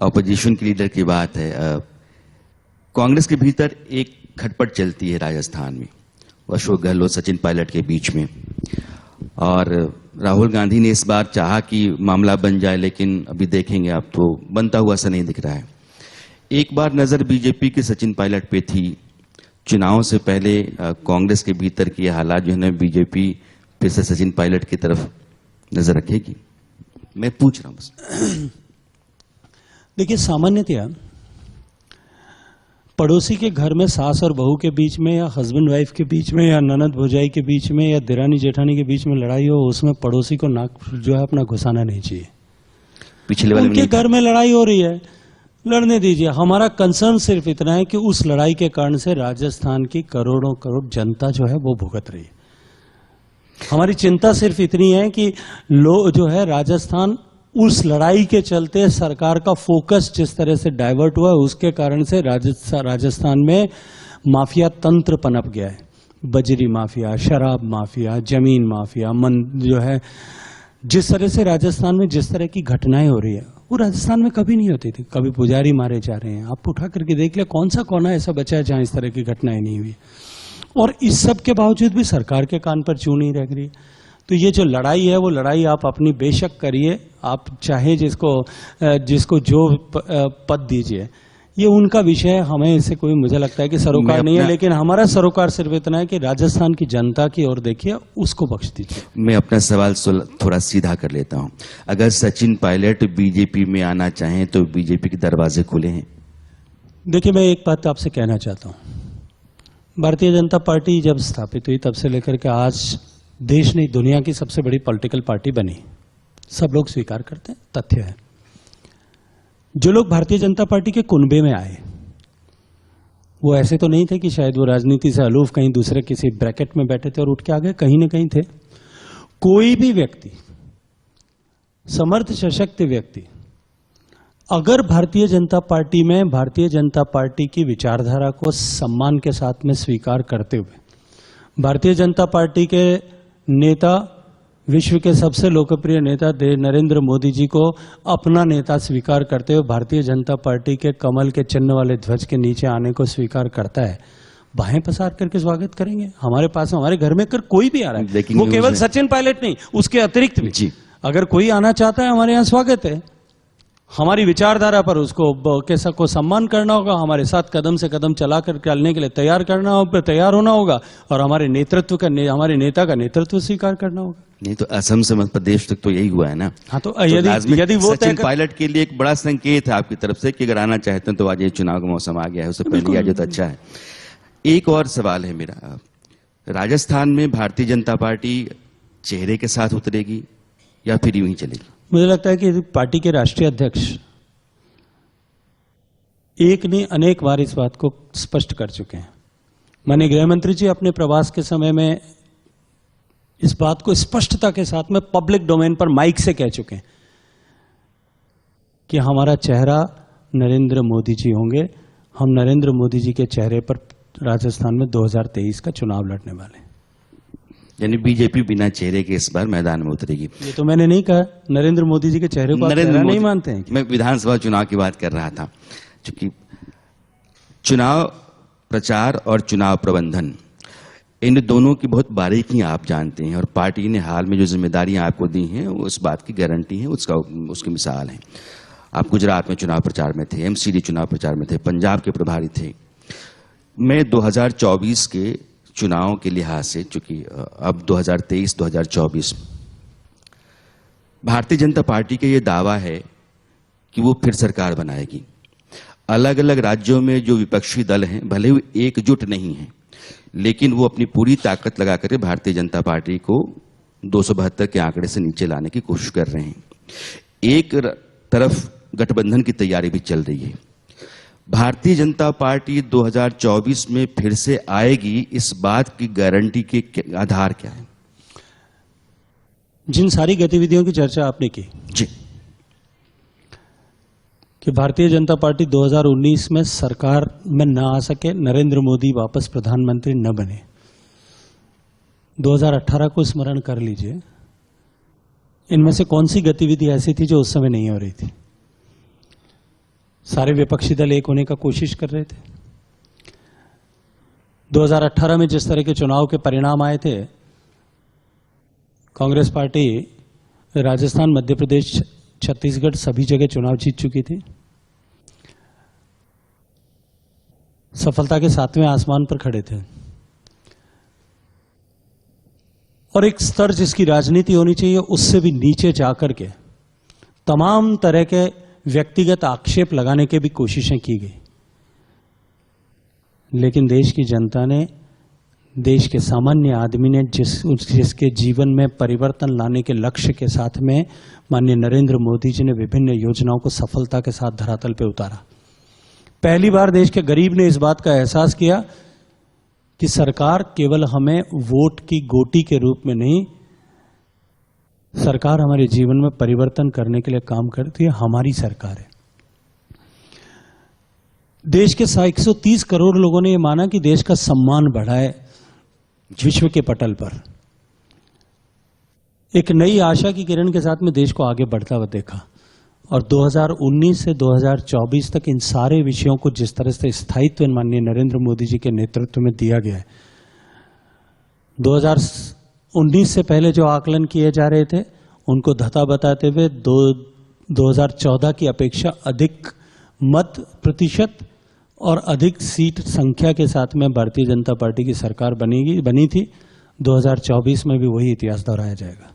Opposition के leader की बात है। कांग्रेस के भीतर एक खटपट चलती है राजस्थान में, अशोक गहलोत सचिन पायलट के बीच में, और राहुल गांधी ने इस बार चाहा कि मामला बन जाए, लेकिन अभी देखेंगे आप तो बनता हुआ सा नहीं दिख रहा है। एक बार नजर बीजेपी के सचिन पायलट पे थी, चुनाव से पहले कांग्रेस के भीतर के हालात जो है बीजेपी फिर से सचिन पायलट की तरफ नजर रखेगी? मैं पूछ रहा हूं बस। देखिए, सामान्यतया पड़ोसी के घर में सास और बहू के बीच में, या हस्बैंड वाइफ के बीच में, या ननद भौजाई के बीच में, या दिरानी जेठानी के बीच में लड़ाई हो, उसमें पड़ोसी को नाक जो है अपना घुसाना नहीं चाहिए। पिछले वाले उनके घर में लड़ाई हो रही है, लड़ने दीजिए। हमारा कंसर्न सिर्फ इतना है कि उस लड़ाई के कारण से राजस्थान की करोड़ों करोड़ जनता जो है वो भुगत रही है। हमारी चिंता सिर्फ इतनी है कि लोग जो है राजस्थान, उस लड़ाई के चलते सरकार का फोकस जिस तरह से डाइवर्ट हुआ है, उसके कारण से राजस्थान में माफिया तंत्र पनप गया है। बजरी माफिया, शराब माफिया, जमीन माफिया, जो है जिस तरह से राजस्थान में जिस तरह की घटनाएं हो रही है वो राजस्थान में कभी नहीं होती थी। कभी पुजारी मारे जा रहे हैं, आप उठा करके देख ले कौन सा कोना ऐसा बचा है जहां इस तरह की घटनाएं नहीं हुई। और इस सब के बावजूद भी सरकार के कान पर चूं नहीं रह रही। तो ये जो लड़ाई है वो लड़ाई आप अपनी बेशक करिए, आप चाहे जिसको जो पद दीजिए, ये उनका विषय है। हमें इससे कोई, मुझे लगता है कि सरोकार नहीं है, लेकिन हमारा सरोकार सिर्फ इतना है कि राजस्थान की जनता की ओर देखिए, उसको बख्श दीजिए। मैं अपना सवाल थोड़ा सीधा कर लेता हूं। अगर सचिन पायलट बीजेपी में आना चाहें तो बीजेपी के दरवाजे खुले हैं? देखिए, मैं एक बात आपसे कहना चाहता हूं। भारतीय जनता पार्टी जब स्थापित हुई तब से लेकर के आज देश नहीं, दुनिया की सबसे बड़ी पॉलिटिकल पार्टी बनी। सब लोग स्वीकार करते हैं, तथ्य है। जो लोग भारतीय जनता पार्टी के कुनबे में आए, वो ऐसे तो नहीं थे कि शायद वो राजनीति से अलूफ कहीं दूसरे किसी ब्रैकेट में बैठे थे और उठ के आ गए, कहीं ना कहीं थे। कोई भी व्यक्ति, समर्थ सशक्त व्यक्ति, अगर भारतीय जनता पार्टी में भारतीय जनता पार्टी की विचारधारा को सम्मान के साथ में स्वीकार करते हुए, भारतीय जनता पार्टी के नेता, विश्व के सबसे लोकप्रिय नेता नरेंद्र मोदी जी को अपना नेता स्वीकार करते हुए भारतीय जनता पार्टी के कमल के चिन्ह वाले ध्वज के नीचे आने को स्वीकार करता है, बाहें पसार करके स्वागत करेंगे। हमारे पास, हमारे घर में कर कोई भी आ रहा है, वो केवल सचिन पायलट नहीं, उसके अतिरिक्त भी अगर कोई आना चाहता है, हमारे यहाँ स्वागत है। हमारी विचारधारा पर उसको कैसा को सम्मान करना होगा, हमारे साथ कदम से कदम चला कर चलने के लिए तैयार होना होगा, और हमारे हमारे नेता का नेतृत्व स्वीकार करना होगा। नहीं तो असम से मध्य प्रदेश तक तो यही हुआ है ना। हाँ, तो यदि वो सचिन पायलट के लिए एक बड़ा संकेत है आपकी तरफ से कि अगर आना चाहते हैं तो आज ये चुनाव का मौसम आ गया है, उससे पहले आ जाए तो अच्छा है। एक और सवाल है मेरा, राजस्थान में भारतीय जनता पार्टी चेहरे के साथ उतरेगी या फिर यूं ही चलेगी? मुझे लगता है कि पार्टी के राष्ट्रीय अध्यक्ष एक नहीं अनेक बार इस बात को स्पष्ट कर चुके हैं। माननीय गृह मंत्री जी अपने प्रवास के समय में इस बात को स्पष्टता के साथ में पब्लिक डोमेन पर माइक से कह चुके हैं कि हमारा चेहरा नरेंद्र मोदी जी होंगे। हम नरेंद्र मोदी जी के चेहरे पर राजस्थान में 2023 का चुनाव लड़ने वाले हैं। यानी बीजेपी बिना चेहरे के इस बार मैदान में उतरेगी? ये तो मैंने नहीं कहा, नरेंद्र मोदी जी के चेहरे को चेहरा नहीं मानते हैं। मैं विधानसभा चुनाव की बात कर रहा था, क्योंकि चुनाव प्रचार और चुनाव प्रबंधन, इन दोनों की बहुत बारीकियां आप जानते हैं, और पार्टी ने हाल में जो जिम्मेदारियां आपको दी हैं उस बात की गारंटी है, उसकी मिसाल है। आप गुजरात में चुनाव प्रचार में थे, एमसीडी चुनाव प्रचार में थे, पंजाब के प्रभारी थे। मैं 2024 के चुनाव के लिहाज से, चूंकि अब 2023-2024 भारतीय जनता पार्टी का यह दावा है कि वो फिर सरकार बनाएगी। अलग अलग राज्यों में जो विपक्षी दल हैं, भले वो एकजुट नहीं हैं, लेकिन वो अपनी पूरी ताकत लगाकर भारतीय जनता पार्टी को 272 के आंकड़े से नीचे लाने की कोशिश कर रहे हैं। एक तरफ गठबंधन की तैयारी भी चल रही है। भारतीय जनता पार्टी 2024 में फिर से आएगी, इस बात की गारंटी के आधार क्या है? जिन सारी गतिविधियों की चर्चा आपने की जी, कि भारतीय जनता पार्टी 2019 में सरकार में न आ सके, नरेंद्र मोदी वापस प्रधानमंत्री न बने, 2018 को स्मरण कर लीजिए, इनमें से कौन सी गतिविधि ऐसी थी जो उस समय नहीं हो रही थी? सारे विपक्षी दल एक होने का कोशिश कर रहे थे। 2018 में जिस तरह के चुनाव के परिणाम आए थे, कांग्रेस पार्टी राजस्थान, मध्य प्रदेश, छत्तीसगढ़ सभी जगह चुनाव जीत चुकी थी। सफलता के 7वें आसमान पर खड़े थे और एक स्तर जिसकी राजनीति होनी चाहिए उससे भी नीचे जाकर के तमाम तरह के व्यक्तिगत आक्षेप लगाने की भी कोशिशें की गई। लेकिन देश की जनता ने, देश के सामान्य आदमी ने जिसके जीवन में परिवर्तन लाने के लक्ष्य के साथ में माननीय नरेंद्र मोदी जी ने विभिन्न योजनाओं को सफलता के साथ धरातल पर उतारा। पहली बार देश के गरीब ने इस बात का एहसास किया कि सरकार केवल हमें वोट की गोटी के रूप में नहीं, सरकार हमारे जीवन में परिवर्तन करने के लिए काम करती है, हमारी सरकार है। देश के 130 करोड़ लोगों ने यह माना कि देश का सम्मान बढ़ाए विश्व के पटल पर। एक नई आशा की किरण के साथ में देश को आगे बढ़ता हुआ देखा और 2019 से 2024 तक इन सारे विषयों को जिस तरह से स्थायित्व माननीय नरेंद्र मोदी जी के नेतृत्व में दिया गया है, 2019 से पहले जो आकलन किए जा रहे थे उनको धता बताते हुए 2014 की अपेक्षा अधिक मत प्रतिशत और अधिक सीट संख्या के साथ में भारतीय जनता पार्टी की सरकार बनी थी। 2024 में भी वही इतिहास दोहराया जाएगा।